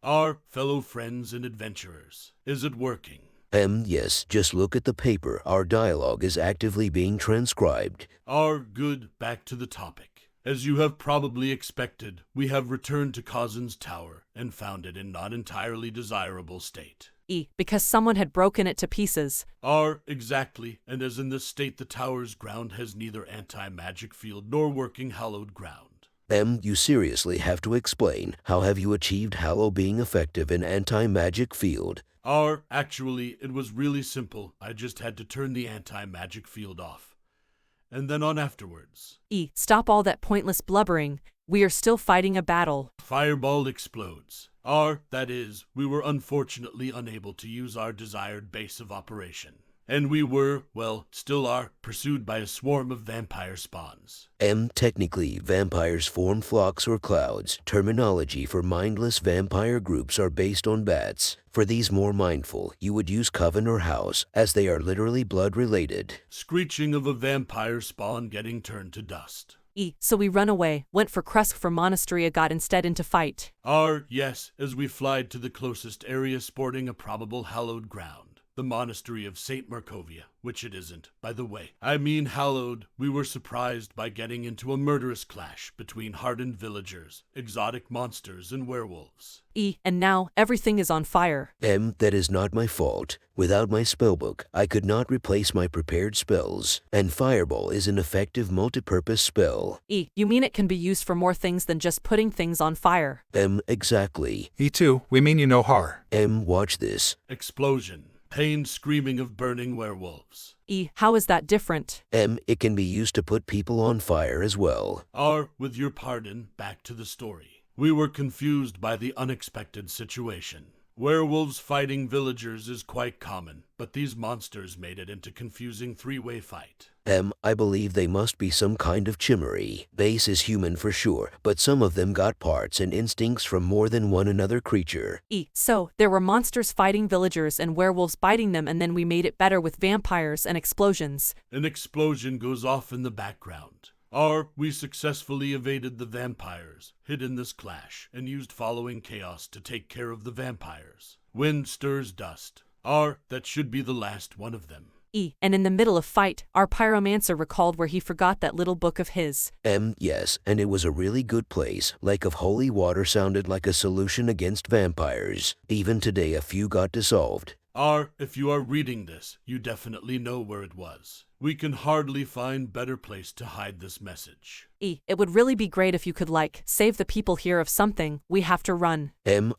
Our fellow friends and adventurers, is it working? Yes, just look at the paper. Our dialogue is actively being transcribed. Good, back to the topic. As you have probably expected, we have returned to Kazin's tower and found it in not entirely desirable state. Because someone had broken it to pieces. Exactly, and as in this state the tower's ground has neither anti-magic field nor working hallowed ground. You seriously have to explain. How have you achieved Hallow being effective in anti-magic field? Actually, it was really simple. I just had to turn the anti-magic field off. And then on afterwards. Stop all that pointless blubbering. We are still fighting a battle. Fireball explodes. That is, we were unfortunately unable to use our desired base of operation. And we were, well, still are, pursued by a swarm of vampire spawns. Technically, vampires form flocks or clouds. Terminology for mindless vampire groups are based on bats. For these more mindful, you would use coven or house, as they are literally blood-related. Screeching of a vampire spawn getting turned to dust. So we run away, went for Krezk for monastery, got instead into fight. Yes, as we flied to the closest area sporting a probable hallowed ground. The monastery of St. Markovia, which it isn't, by the way. I mean hallowed. We were surprised by getting into a murderous clash between hardened villagers, exotic monsters, and werewolves. And now everything is on fire. That is not my fault. Without my spellbook, I could not replace my prepared spells, and Fireball is an effective multi-purpose spell. You mean it can be used for more things than just putting things on fire? Exactly. E2, we mean you know horror. Watch this. Explosion. Pained screaming of burning werewolves. How is that different? It can be used to put people on fire as well. With your pardon, back to the story. We were confused by the unexpected situation. Werewolves fighting villagers is quite common, but these monsters made it into confusing three-way fight. I believe they must be some kind of chimera. Base is human for sure, but some of them got parts and instincts from more than one another creature. So, there were monsters fighting villagers and werewolves biting them, and then we made it better with vampires and explosions. An explosion goes off in the background. We successfully evaded the vampires, hid in this clash, and used following chaos to take care of the vampires. Wind stirs dust. That should be the last one of them. And in the middle of fight, our pyromancer recalled where he forgot that little book of his. Yes, and it was a really good place. Lake of Holy Water sounded like a solution against vampires. Even today a few got dissolved. If you are reading this, you definitely know where it was. We can hardly find better place to hide this message. It would really be great if you could, save the people here of something. We have to run.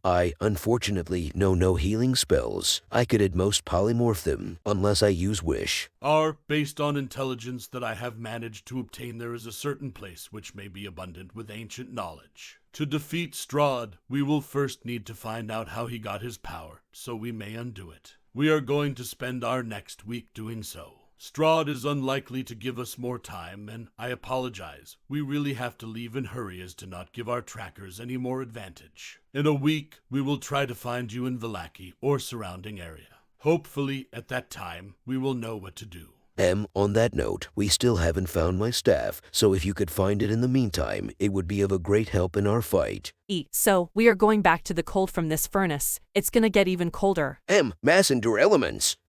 I unfortunately know no healing spells. I could at most polymorph them, unless I use wish. Based on intelligence that I have managed to obtain, there is a certain place which may be abundant with ancient knowledge. To defeat Strahd, we will first need to find out how he got his power, so we may undo it. We are going to spend our next week doing so. Strahd is unlikely to give us more time, and I apologize. We really have to leave in hurry as to not give our trackers any more advantage. In a week, we will try to find you in Vallaki or surrounding area. Hopefully, at that time, we will know what to do. On that note, we still haven't found my staff, so if you could find it in the meantime, it would be of a great help in our fight. So, we are going back to the cold from this furnace. It's gonna get even colder. Mass endure elements.